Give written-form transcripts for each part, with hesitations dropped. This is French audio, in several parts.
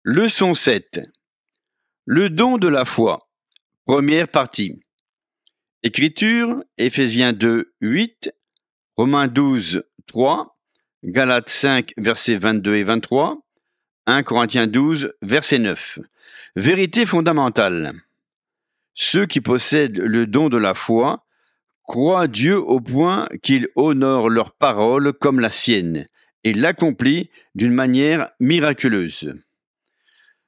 Leçon 7. Le don de la foi. Première partie. Écriture, Éphésiens 2, 8, Romains 12, 3, Galates 5, versets 22 et 23, 1 Corinthiens 12, verset 9. Vérité fondamentale. Ceux qui possèdent le don de la foi croient Dieu au point qu'il honore leur parole comme la sienne et l'accomplit d'une manière miraculeuse.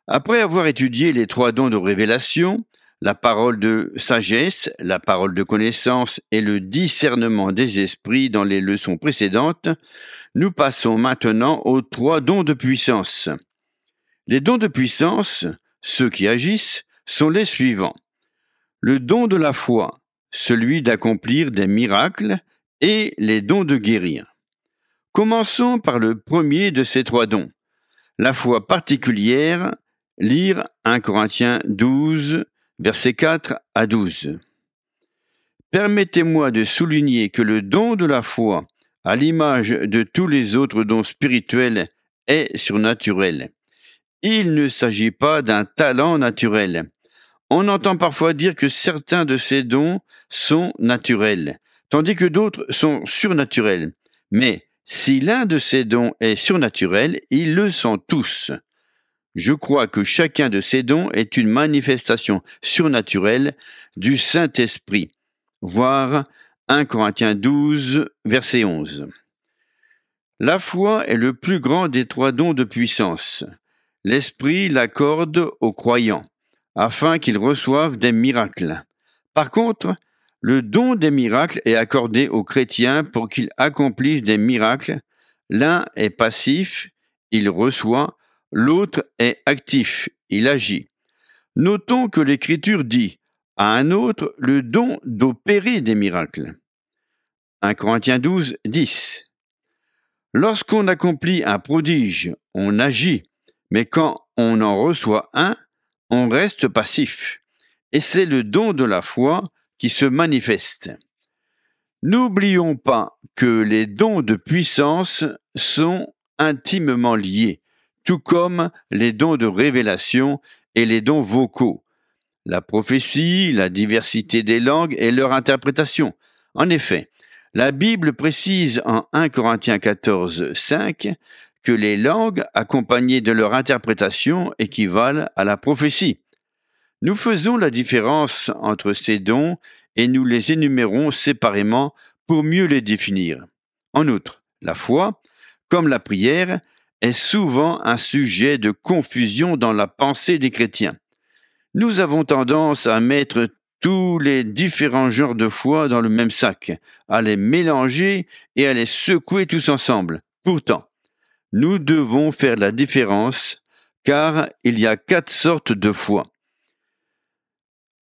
Après avoir étudié les 3 dons de révélation, la parole de sagesse, la parole de connaissance et le discernement des esprits dans les leçons précédentes, nous passons maintenant aux 3 dons de puissance. Les dons de puissance, ceux qui agissent, sont les suivants. Le don de la foi, celui d'accomplir des miracles, et les dons de guérir. Commençons par le premier de ces 3 dons, la foi particulière. Lire 1 Corinthiens 12, versets 4 à 12. Permettez-moi de souligner que le don de la foi, à l'image de tous les autres dons spirituels, est surnaturel. Il ne s'agit pas d'un talent naturel. On entend parfois dire que certains de ces dons sont naturels, tandis que d'autres sont surnaturels. Mais si l'un de ces dons est surnaturel, ils le sont tous. Je crois que chacun de ces dons est une manifestation surnaturelle du Saint-Esprit. Voir 1 Corinthiens 12, verset 11. La foi est le plus grand des 3 dons de puissance. L'Esprit l'accorde aux croyants, afin qu'ils reçoivent des miracles. Par contre, le don des miracles est accordé aux chrétiens pour qu'ils accomplissent des miracles. L'un est passif, il reçoit. L'autre est actif, il agit. Notons que l'Écriture dit à un autre le don d'opérer des miracles. 1 Corinthiens 12, 10. Lorsqu'on accomplit un prodige, on agit, mais quand on en reçoit un, on reste passif. Et c'est le don de la foi qui se manifeste. N'oublions pas que les dons de puissance sont intimement liés, tout comme les dons de révélation et les dons vocaux, la prophétie, la diversité des langues et leur interprétation. En effet, la Bible précise en 1 Corinthiens 14, 5 que les langues accompagnées de leur interprétation équivalent à la prophétie. Nous faisons la différence entre ces dons et nous les énumérons séparément pour mieux les définir. En outre, la foi, comme la prière, est souvent un sujet de confusion dans la pensée des chrétiens. Nous avons tendance à mettre tous les différents genres de foi dans le même sac, à les mélanger et à les secouer tous ensemble. Pourtant, nous devons faire la différence, car il y a 4 sortes de foi.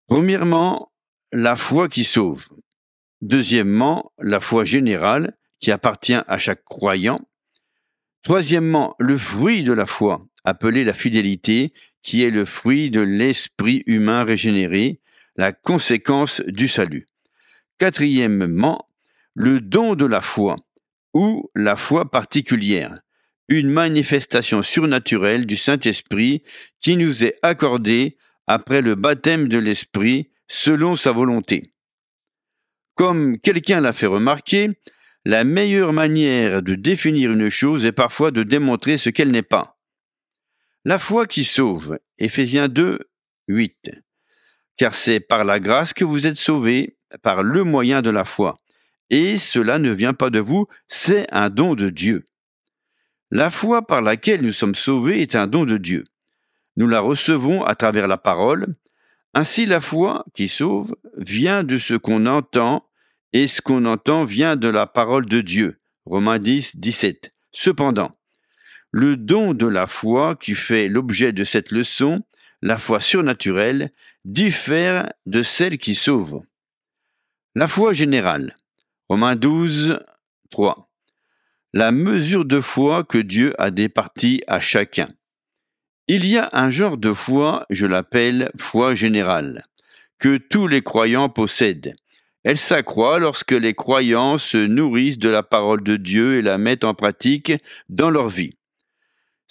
Premièrement, la foi qui sauve. Deuxièmement, la foi générale, qui appartient à chaque croyant. Troisièmement, le fruit de la foi, appelé la fidélité, qui est le fruit de l'esprit humain régénéré, la conséquence du salut. Quatrièmement, le don de la foi, ou la foi particulière, une manifestation surnaturelle du Saint-Esprit qui nous est accordée après le baptême de l'Esprit selon sa volonté. Comme quelqu'un l'a fait remarquer, la meilleure manière de définir une chose est parfois de démontrer ce qu'elle n'est pas. La foi qui sauve, Éphésiens 2, 8. Car c'est par la grâce que vous êtes sauvés, par le moyen de la foi. Et cela ne vient pas de vous, c'est un don de Dieu. La foi par laquelle nous sommes sauvés est un don de Dieu. Nous la recevons à travers la parole. Ainsi, la foi qui sauve vient de ce qu'on entend, et ce qu'on entend vient de la parole de Dieu. Romains 10, 17. Cependant, le don de la foi qui fait l'objet de cette leçon, la foi surnaturelle, diffère de celle qui sauve. La foi générale. Romains 12, 3. La mesure de foi que Dieu a départie à chacun. Il y a un genre de foi, je l'appelle foi générale, que tous les croyants possèdent. Elle s'accroît lorsque les croyants se nourrissent de la parole de Dieu et la mettent en pratique dans leur vie.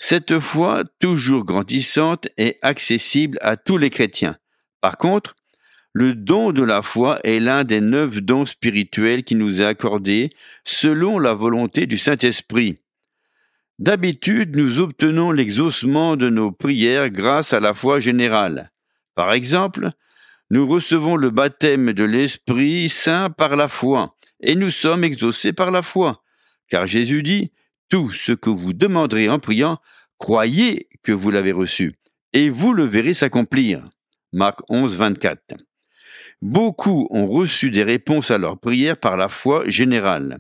Cette foi, toujours grandissante, est accessible à tous les chrétiens. Par contre, le don de la foi est l'un des 9 dons spirituels qui nous est accordé selon la volonté du Saint-Esprit. D'habitude, nous obtenons l'exaucement de nos prières grâce à la foi générale. Par exemple, nous recevons le baptême de l'Esprit Saint par la foi, et nous sommes exaucés par la foi. Car Jésus dit, « Tout ce que vous demanderez en priant, croyez que vous l'avez reçu, et vous le verrez s'accomplir. » Marc 11, 24. Beaucoup ont reçu des réponses à leurs prières par la foi générale.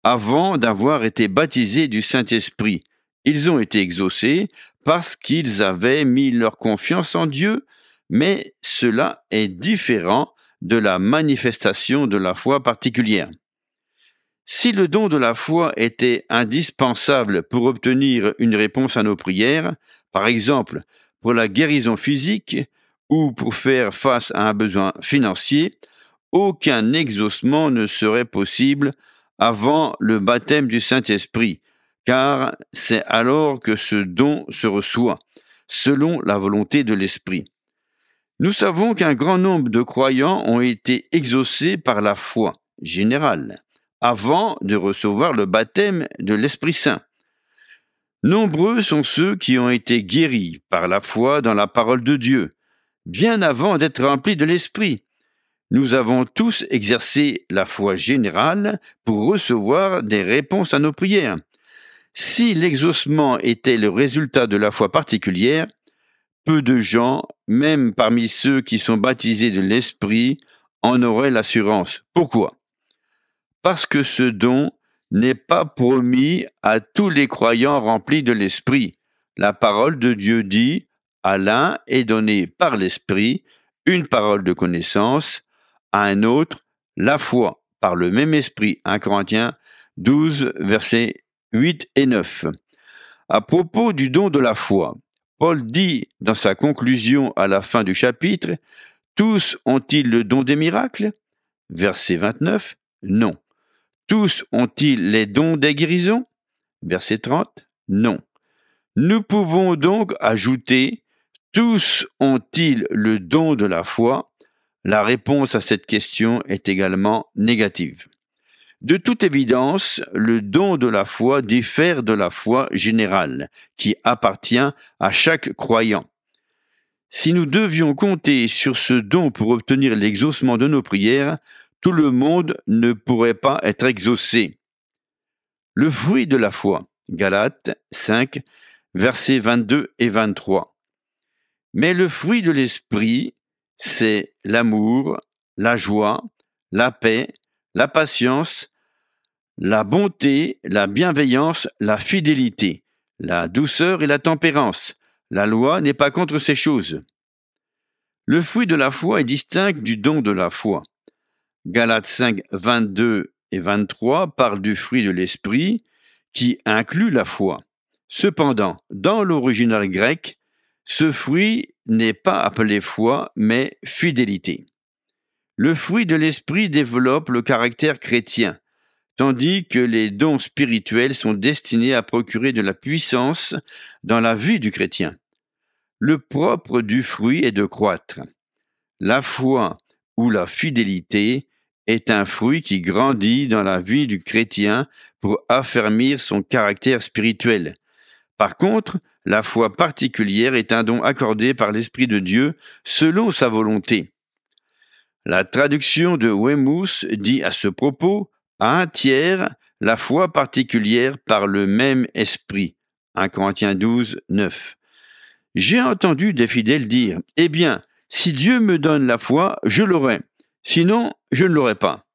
Avant d'avoir été baptisés du Saint-Esprit, ils ont été exaucés parce qu'ils avaient mis leur confiance en Dieu, mais cela est différent de la manifestation de la foi particulière. Si le don de la foi était indispensable pour obtenir une réponse à nos prières, par exemple pour la guérison physique ou pour faire face à un besoin financier, aucun exaucement ne serait possible avant le baptême du Saint-Esprit, car c'est alors que ce don se reçoit, selon la volonté de l'Esprit. Nous savons qu'un grand nombre de croyants ont été exaucés par la foi générale, avant de recevoir le baptême de l'Esprit Saint. Nombreux sont ceux qui ont été guéris par la foi dans la parole de Dieu, bien avant d'être remplis de l'Esprit. Nous avons tous exercé la foi générale pour recevoir des réponses à nos prières. Si l'exaucement était le résultat de la foi particulière, peu de gens, même parmi ceux qui sont baptisés de l'Esprit, en auraient l'assurance. Pourquoi? Parce que ce don n'est pas promis à tous les croyants remplis de l'Esprit. La parole de Dieu dit, à l'un est donné par l'Esprit une parole de connaissance, à un autre la foi par le même esprit. 1 Corinthiens 12, versets 8 et 9. À propos du don de la foi, Paul dit dans sa conclusion à la fin du chapitre, « Tous ont-ils le don des miracles ?» Verset 29, « Non. Tous ont-ils les dons des guérisons ?» Verset 30, « Non. » Nous pouvons donc ajouter, « Tous ont-ils le don de la foi ?» La réponse à cette question est également négative. De toute évidence, le don de la foi diffère de la foi générale, qui appartient à chaque croyant. Si nous devions compter sur ce don pour obtenir l'exaucement de nos prières, tout le monde ne pourrait pas être exaucé. Le fruit de la foi, Galates 5, versets 22 et 23. Mais le fruit de l'esprit, c'est l'amour, la joie, la paix, la patience, la bonté, la bienveillance, la fidélité, la douceur et la tempérance. La loi n'est pas contre ces choses. Le fruit de la foi est distinct du don de la foi. Galates 5, 22 et 23 parlent du fruit de l'esprit qui inclut la foi. Cependant, dans l'original grec, ce fruit n'est pas appelé foi, mais fidélité. Le fruit de l'esprit développe le caractère chrétien, tandis que les dons spirituels sont destinés à procurer de la puissance dans la vie du chrétien. Le propre du fruit est de croître. La foi ou la fidélité est un fruit qui grandit dans la vie du chrétien pour affermir son caractère spirituel. Par contre, la foi particulière est un don accordé par l'Esprit de Dieu selon sa volonté. La traduction de Weymouth dit à ce propos, à un tiers, la foi particulière par le même esprit. 1 Corinthiens 12, 9. J'ai entendu des fidèles dire, « Eh bien, si Dieu me donne la foi, je l'aurai, sinon je ne l'aurai pas. »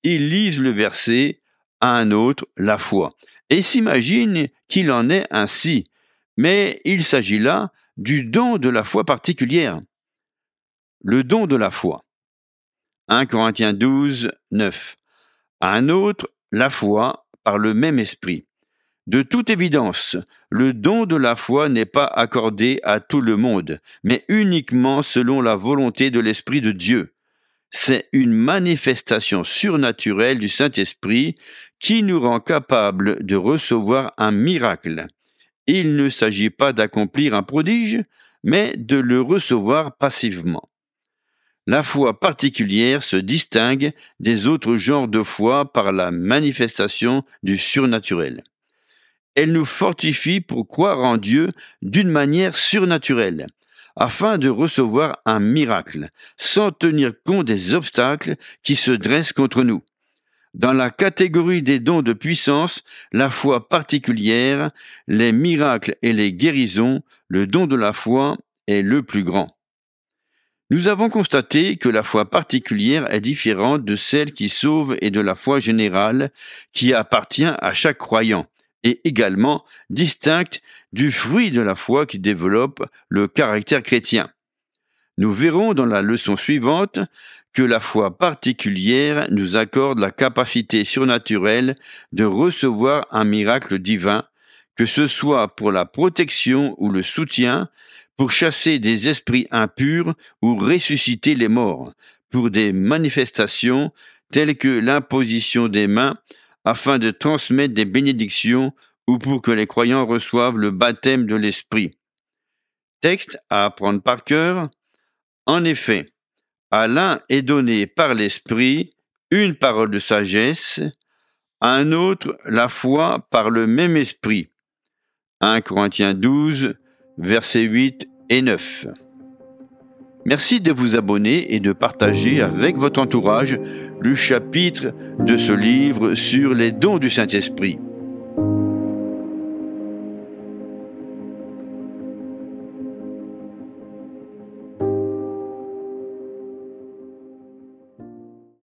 Ils lisent le verset, à un autre, la foi, et s'imaginent qu'il en est ainsi. Mais il s'agit là du don de la foi particulière. Le don de la foi. 1 Corinthiens 12, 9. À un autre, la foi par le même esprit. De toute évidence, le don de la foi n'est pas accordé à tout le monde, mais uniquement selon la volonté de l'Esprit de Dieu. C'est une manifestation surnaturelle du Saint-Esprit qui nous rend capables de recevoir un miracle. Il ne s'agit pas d'accomplir un prodige, mais de le recevoir passivement. La foi particulière se distingue des autres genres de foi par la manifestation du surnaturel. Elle nous fortifie pour croire en Dieu d'une manière surnaturelle, afin de recevoir un miracle, sans tenir compte des obstacles qui se dressent contre nous. Dans la catégorie des dons de puissance, la foi particulière, les miracles et les guérisons, le don de la foi est le plus grand. Nous avons constaté que la foi particulière est différente de celle qui sauve et de la foi générale qui appartient à chaque croyant, et également distincte du fruit de la foi qui développe le caractère chrétien. Nous verrons dans la leçon suivante que la foi particulière nous accorde la capacité surnaturelle de recevoir un miracle divin, que ce soit pour la protection ou le soutien, pour chasser des esprits impurs ou ressusciter les morts, pour des manifestations telles que l'imposition des mains, afin de transmettre des bénédictions ou pour que les croyants reçoivent le baptême de l'Esprit. Texte à apprendre par cœur. En effet, à l'un est donné par l'Esprit une parole de sagesse, à un autre la foi par le même Esprit. 1 Corinthiens 12, versets 8 et 9. Merci de vous abonner et de partager avec votre entourage le chapitre de ce livre sur les dons du Saint-Esprit.